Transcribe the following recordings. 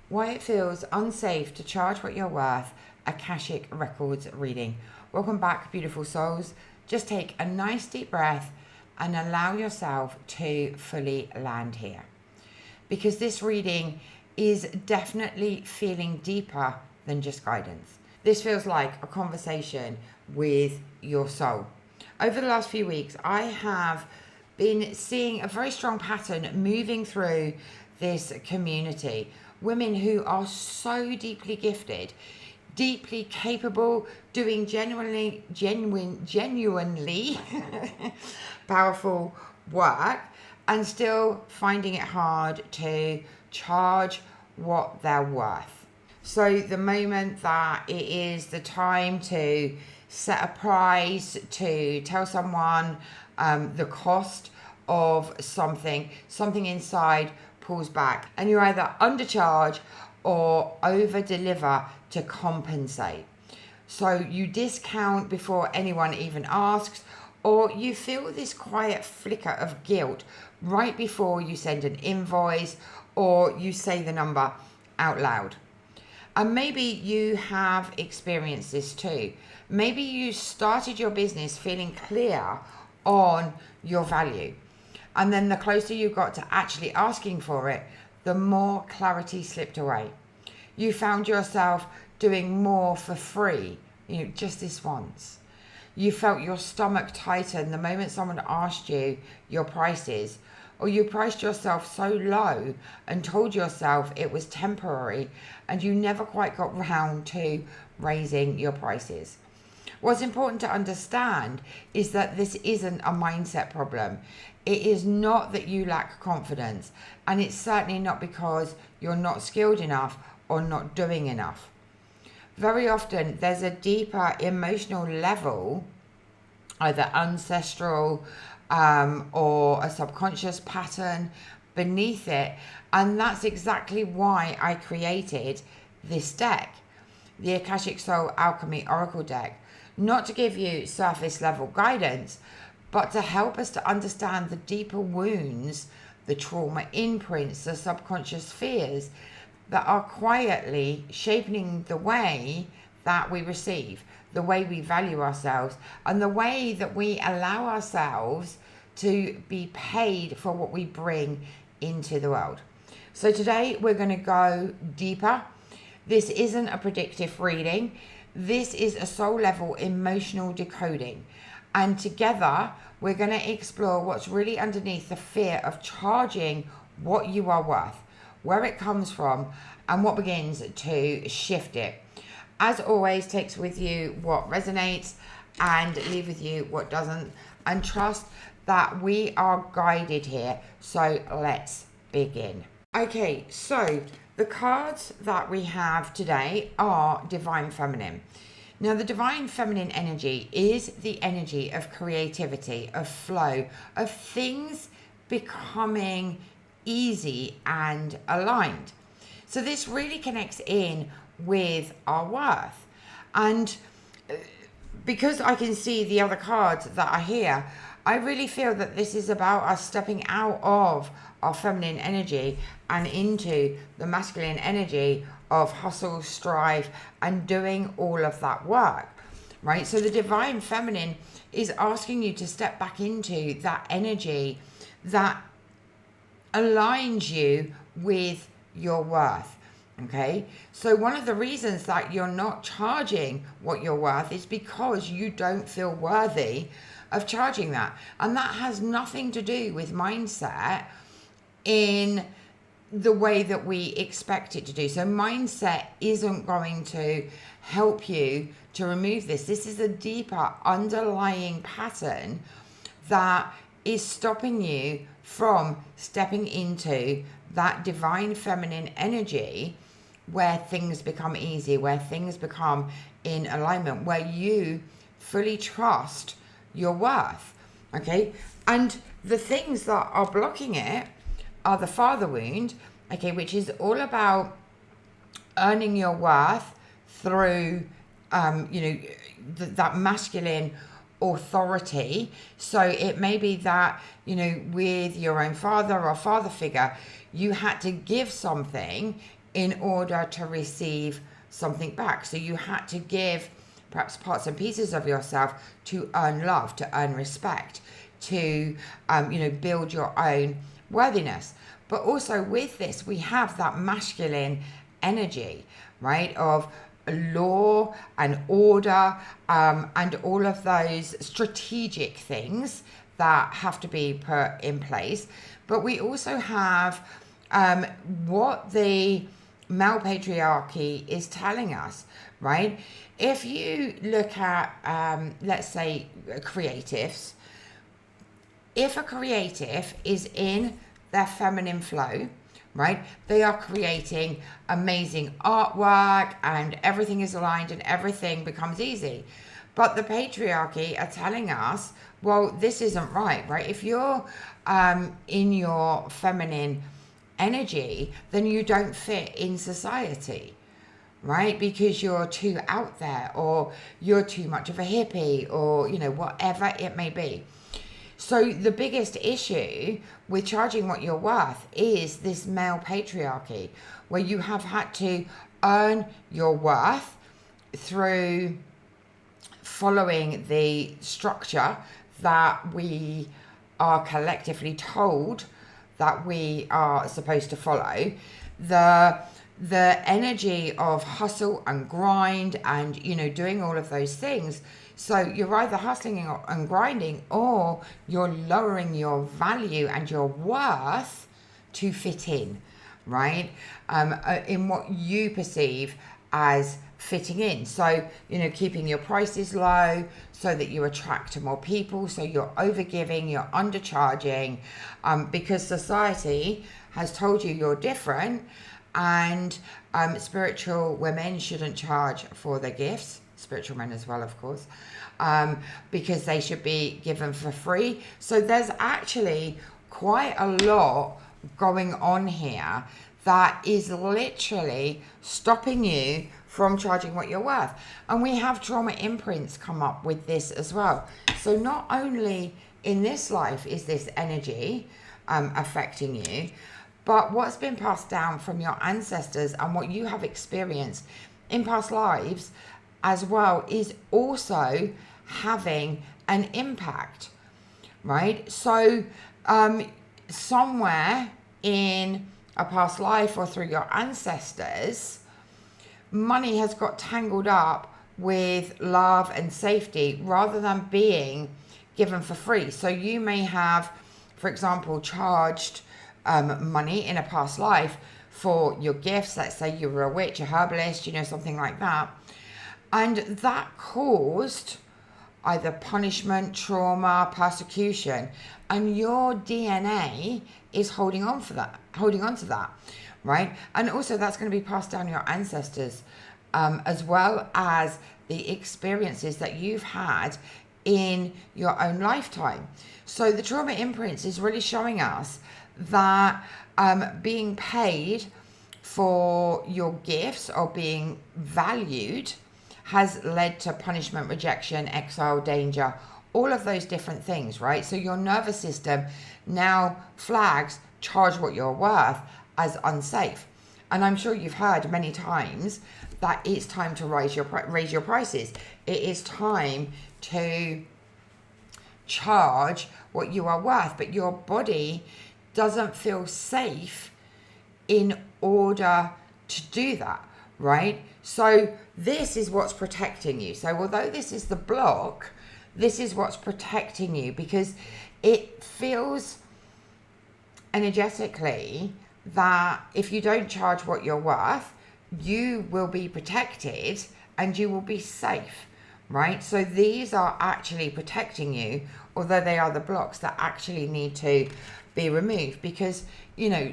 Why it feels unsafe to charge what you're worth. Akashic Records reading. Welcome back, beautiful souls. Just take a nice deep breath and allow yourself to fully land here. Because this reading is definitely feeling deeper than just guidance. This feels like a conversation with your soul. Over the last few weeks, I have been seeing a very strong pattern moving through this community. Women who are so deeply gifted, deeply capable, doing genuinely powerful work, and still finding it hard to charge what they're worth. So the moment that it is the time to set a price, to tell someone the cost of something inside pulls back, and you either undercharge or over deliver to compensate. So you discount before anyone even asks, or you feel this quiet flicker of guilt right before you send an invoice or you say the number out loud. And maybe you have experienced this too. Maybe you started your business feeling clear on your value. And then the closer you got to actually asking for it, the more clarity slipped away. You found yourself doing more for free, just this once. You felt your stomach tighten the moment someone asked you your prices, or you priced yourself so low and told yourself it was temporary and you never quite got round to raising your prices. What's important to understand is that this isn't a mindset problem. It is not that you lack confidence, and it's certainly not because you're not skilled enough or not doing enough. Very often there's a deeper emotional level, either ancestral or a subconscious pattern beneath it, and that's exactly why I created this deck, the Akashic Soul Alchemy Oracle deck. Not to give you surface level guidance, but to help us to understand the deeper wounds, the trauma imprints, the subconscious fears that are quietly shaping the way that we receive, the way we value ourselves, and the way that we allow ourselves to be paid for what we bring into the world. So today we're going to go deeper. This isn't a predictive reading. This is a soul level emotional decoding. And together we're going to explore what's really underneath the fear of charging what you are worth, where it comes from, and what begins to shift it. As always, takes with you what resonates and leave with you what doesn't, and trust that we are guided here. So let's begin. Okay, so the cards that we have today are Divine Feminine. Now, the Divine Feminine energy is the energy of creativity, of flow, of things becoming easy and aligned. So this really connects in with our worth. And because I can see the other cards that are here, I really feel that this is about us stepping out of our feminine energy and into the masculine energy of hustle, strive, and doing all of that work, right? So the Divine Feminine is asking you to step back into that energy that aligns you with your worth. Okay, so one of the reasons that you're not charging what you're worth is because you don't feel worthy of charging that. And that has nothing to do with mindset in the way that we expect it to do. So mindset isn't going to help you to remove this. This is a deeper underlying pattern that is stopping you from stepping into that divine feminine energy where things become easy, where things become in alignment, where you fully trust your worth. Okay, and the things that are blocking it are the father wound, okay, which is all about earning your worth through that masculine authority. So it may be that, you know, with your own father or father figure, you had to give something in order to receive something back. So you had to give perhaps parts and pieces of yourself to earn love, to earn respect, to, you know, build your own worthiness. But also with this, we have that masculine energy, right, of law and order, and all of those strategic things that have to be put in place. But we also have what the male patriarchy is telling us, right? If you look at, let's say, creatives, if a creative is in their feminine flow, right, they are creating amazing artwork and everything is aligned and everything becomes easy. But the patriarchy are telling us, well, this isn't right? If you're in your feminine energy, then you don't fit in society, right? Because you're too out there, or you're too much of a hippie, or, you know, whatever it may be. So the biggest issue with charging what you're worth is this male patriarchy, where you have had to earn your worth through following the structure that we are collectively told that we are supposed to follow. The energy of hustle and grind and, you know, doing all of those things. So you're either hustling and grinding, or you're lowering your value and your worth to fit in, right? In what you perceive as fitting in. So, you know, keeping your prices low so that you attract more people. So you're overgiving, you're undercharging, because society has told you you're different, and spiritual women shouldn't charge for their gifts. Spiritual men as well, of course, because they should be given for free. So there's actually quite a lot going on here that is literally stopping you from charging what you're worth. And we have trauma imprints come up with this as well. So not only in this life is this energy affecting you, but what's been passed down from your ancestors and what you have experienced in past lives as well is also having an impact, right? So somewhere in a past life or through your ancestors, money has got tangled up with love and safety rather than being given for free. So you may have, for example, charged money in a past life for your gifts. Let's say you were a witch, a herbalist, you know, something like that. And that caused either punishment, trauma, persecution, and your DNA is holding on to that, right? And also that's going to be passed down your ancestors, as well as the experiences that you've had in your own lifetime. So the trauma imprints is really showing us that being paid for your gifts or being valued has led to punishment, rejection, exile, danger, all of those different things, right? So your nervous system now flags charge what you're worth as unsafe. And I'm sure you've heard many times that it's time to raise your prices. It is time to charge what you are worth, but your body doesn't feel safe in order to do that, right? So this is what's protecting you. So although this is the block, this is what's protecting you, because it feels energetically that if you don't charge what you're worth, you will be protected and you will be safe, right? So these are actually protecting you, although they are the blocks that actually need to be removed, because, you know,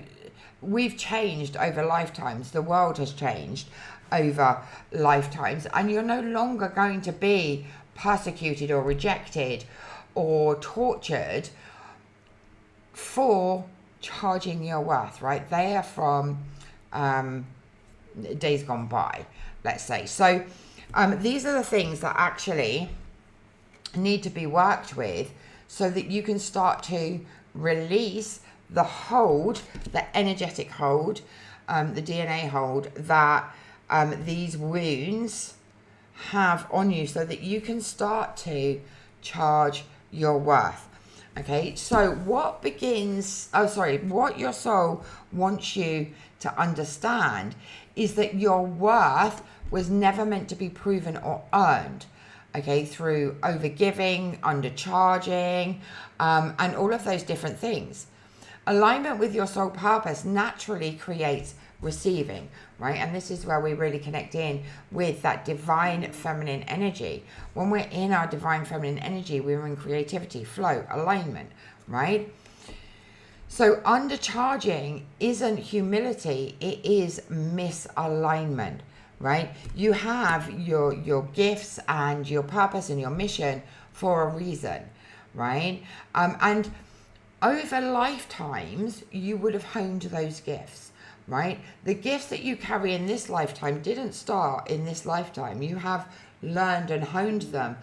we've changed over lifetimes. The world has changed over lifetimes, and you're no longer going to be persecuted or rejected or tortured for charging your worth, right? They are from days gone by, let's say. So these are the things that actually need to be worked with so that you can start to release the hold, the energetic hold, the DNA hold that these wounds have on you, so that you can start to charge your worth. Okay, so what your soul wants you to understand is that your worth was never meant to be proven or earned, okay, through overgiving, undercharging, and all of those different things. Alignment with your soul purpose naturally creates receiving, right? And this is where we really connect in with that divine feminine energy. When we're in our divine feminine energy, we're in creativity, flow, alignment, right? So undercharging isn't humility, it is misalignment, right? You have your gifts and your purpose and your mission for a reason, right? And over lifetimes, you would have honed those gifts, right? The gifts that you carry in this lifetime didn't start in this lifetime. You have learned and honed them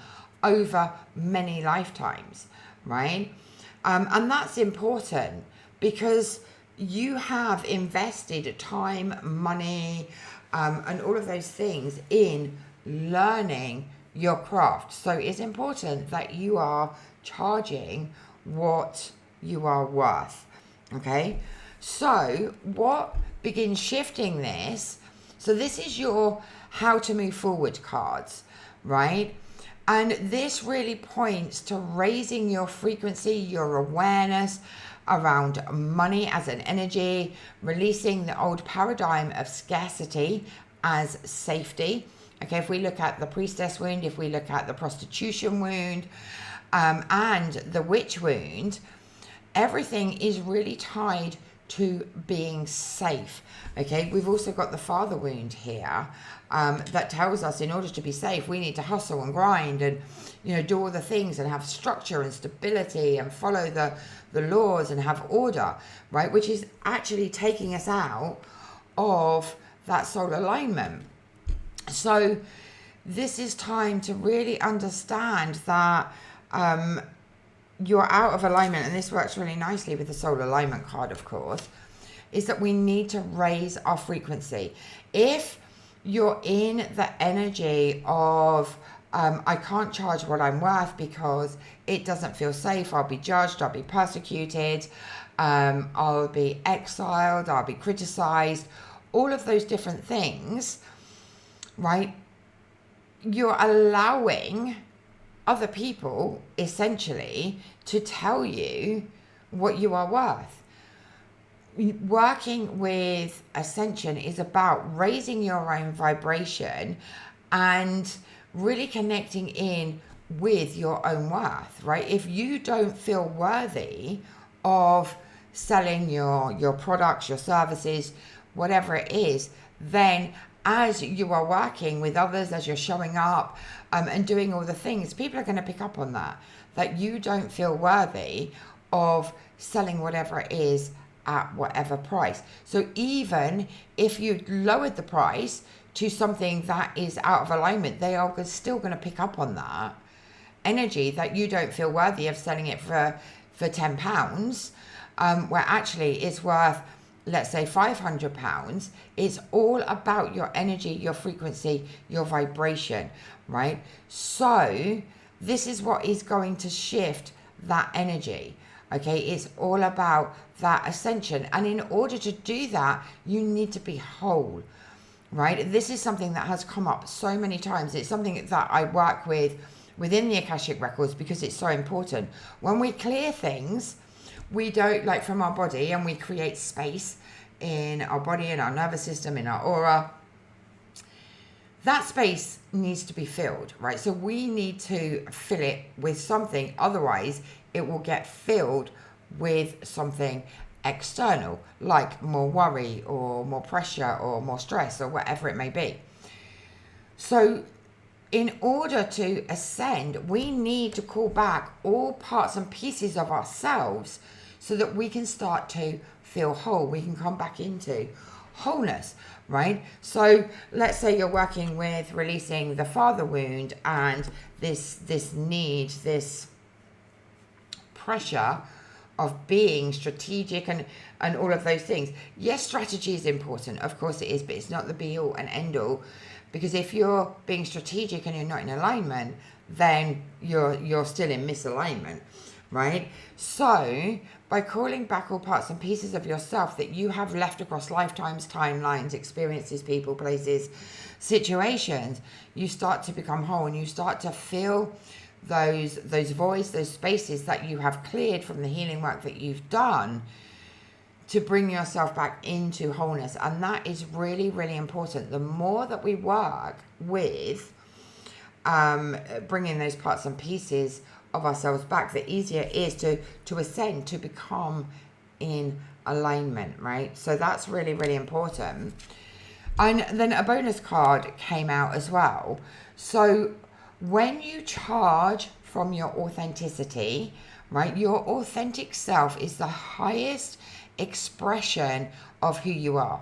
over many lifetimes, right? And that's important because you have invested time, money, and all of those things in learning your craft. So it's important that you are charging what you are worth. Okay, so what begins shifting this? So this is your how to move forward cards, right? And this really points to raising your frequency, your awareness around money as an energy, releasing the old paradigm of scarcity as safety. Okay, if we look at the priestess wound, if we look at the prostitution wound, and the witch wound, everything is really tied to being safe. Okay, we've also got the father wound here, that tells us in order to be safe, we need to hustle and grind and, you know, do all the things and have structure and stability and follow the laws and have order, right? Which is actually taking us out of that soul alignment. So this is time to really understand that you're out of alignment, and this works really nicely with the soul alignment card, of course, is that we need to raise our frequency. If you're in the energy of I can't charge what I'm worth because it doesn't feel safe, I'll be judged, I'll be persecuted, I'll be exiled, I'll be criticized, all of those different things, right? You're allowing other people essentially to tell you what you are worth. Working with Ascension is about raising your own vibration and really connecting in with your own worth, right? If you don't feel worthy of selling your products, your services, whatever it is, then as you are working with others, as you're showing up and doing all the things, people are going to pick up on that you don't feel worthy of selling whatever it is at whatever price. So even if you lowered the price to something that is out of alignment, they are still going to pick up on that energy that you don't feel worthy of selling it for £10, where actually it's worth, let's say, £500. It's all about your energy, your frequency, your vibration, right? So this is what is going to shift that energy. Okay, it's all about that ascension. And in order to do that, you need to be whole, right? This is something that has come up so many times. It's something that I work with within the Akashic Records because it's so important. When we clear things, we don't, like, from our body, and we create space in our body, in our nervous system, in our aura, that space needs to be filled, right? So we need to fill it with something, otherwise it will get filled with something external, like more worry or more pressure or more stress or whatever it may be. So in order to ascend, we need to call back all parts and pieces of ourselves so that we can start to feel whole. We can come back into wholeness, right? So let's say you're working with releasing the father wound and this need, this pressure of being strategic and all of those things. Yes, strategy is important, of course it is, but it's not the be all and end all, because if you're being strategic and you're not in alignment, then you're still in misalignment, right? So by calling back all parts and pieces of yourself that you have left across lifetimes, timelines, experiences, people, places, situations, you start to become whole, and you start to feel those voids, those spaces that you have cleared from the healing work that you've done to bring yourself back into wholeness. And that is really, really important. The more that we work with bringing those parts and pieces of ourselves back, the easier it is to ascend, to become in alignment, right? So that's really, really important. And then a bonus card came out as well. So when you charge from your authenticity, right, your authentic self is the highest expression of who you are,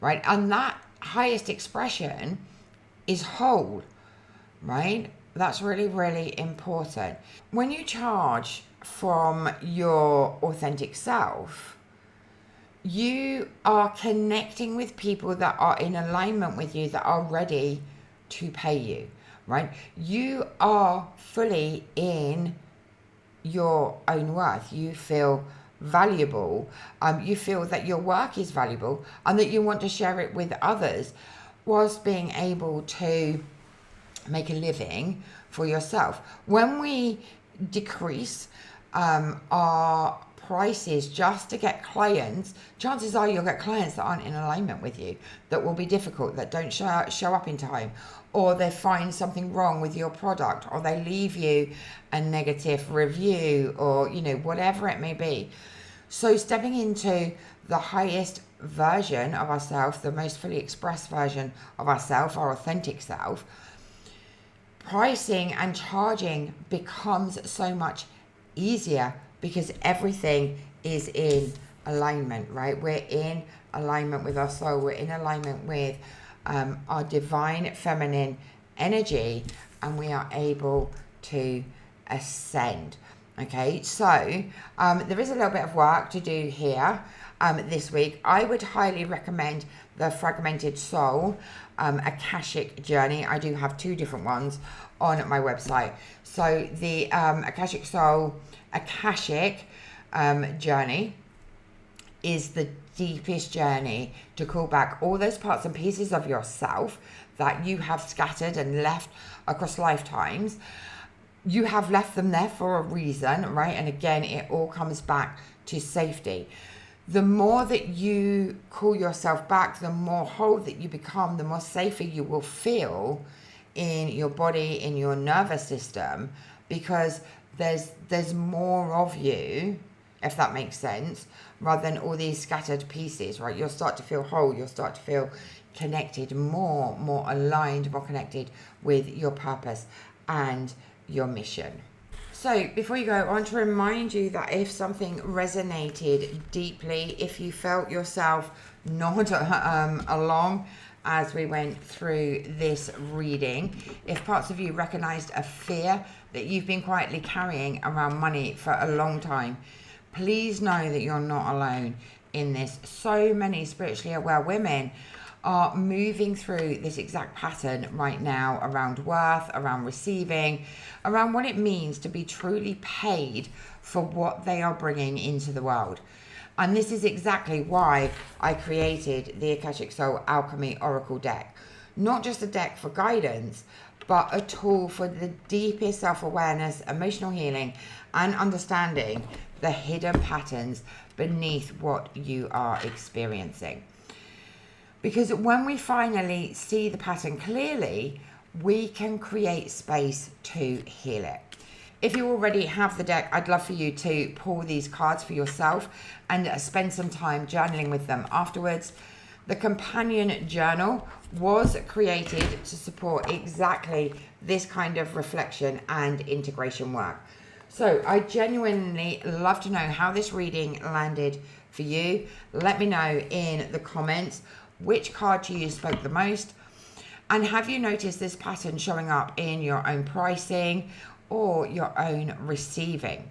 right? And that highest expression is whole, right? That's really, really important. When you charge from your authentic self, you are connecting with people that are in alignment with you, that are ready to pay you, right? You are fully in your own worth. You feel valuable. You feel that your work is valuable and that you want to share it with others, whilst being able to make a living for yourself. When we decrease our prices just to get clients, chances are you'll get clients that aren't in alignment with you, that will be difficult, that don't show up in time, or they find something wrong with your product, or they leave you a negative review, or whatever it may be. So stepping into the highest version of ourselves, the most fully expressed version of ourselves, our authentic self, pricing and charging becomes so much easier, because everything is in alignment, right? We're in alignment with our soul. We're in alignment with our divine feminine energy, and we are able to ascend. Okay, so there is a little bit of work to do here this week. I would highly recommend the Fragmented Soul Akashic Journey. I do have 2 different ones on my website. So the Akashic Soul Akashic Journey is the deepest journey to call back all those parts and pieces of yourself that you have scattered and left across lifetimes. You have left them there for a reason, right? And again, it all comes back to safety. The more that you call yourself back, the more whole that you become, the more safer you will feel in your body, in your nervous system, because there's more of you, if that makes sense, rather than all these scattered pieces, right? You'll start to feel whole. You'll start to feel connected, more aligned, more connected with your purpose and your mission. So before you go, I want to remind you that if something resonated deeply, if you felt yourself nod along as we went through this reading, if parts of you recognized a fear that you've been quietly carrying around money for a long time, please know that you're not alone in this. So many spiritually aware women are moving through this exact pattern right now, around worth, around receiving, around what it means to be truly paid for what they are bringing into the world. And this is exactly why I created the Akashic Soul Alchemy Oracle deck. Not just a deck for guidance, but a tool for the deepest self-awareness, emotional healing, and understanding the hidden patterns beneath what you are experiencing. Because when we finally see the pattern clearly, we can create space to heal it. If you already have the deck, I'd love for you to pull these cards for yourself and spend some time journaling with them afterwards. The companion journal was created to support exactly this kind of reflection and integration work. So I genuinely love to know how this reading landed for you. Let me know in the comments which card to you spoke the most. And have you noticed this pattern showing up in your own pricing or your own receiving?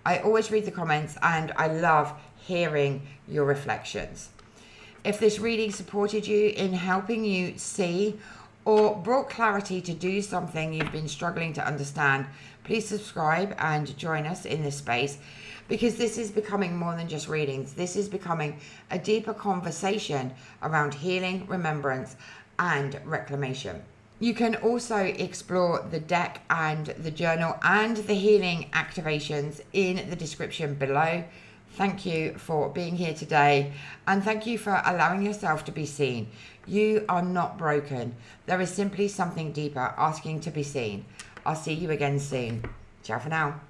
I always read the comments and I love hearing your reflections. If this reading supported you in helping you see or brought clarity to do something you've been struggling to understand, please subscribe and join us in this space, because this is becoming more than just readings. This is becoming a deeper conversation around healing, remembrance, and reclamation. You can also explore the deck and the journal and the healing activations in the description below. Thank you for being here today, and thank you for allowing yourself to be seen. You are not broken. There is simply something deeper asking to be seen. I'll see you again soon. Ciao for now.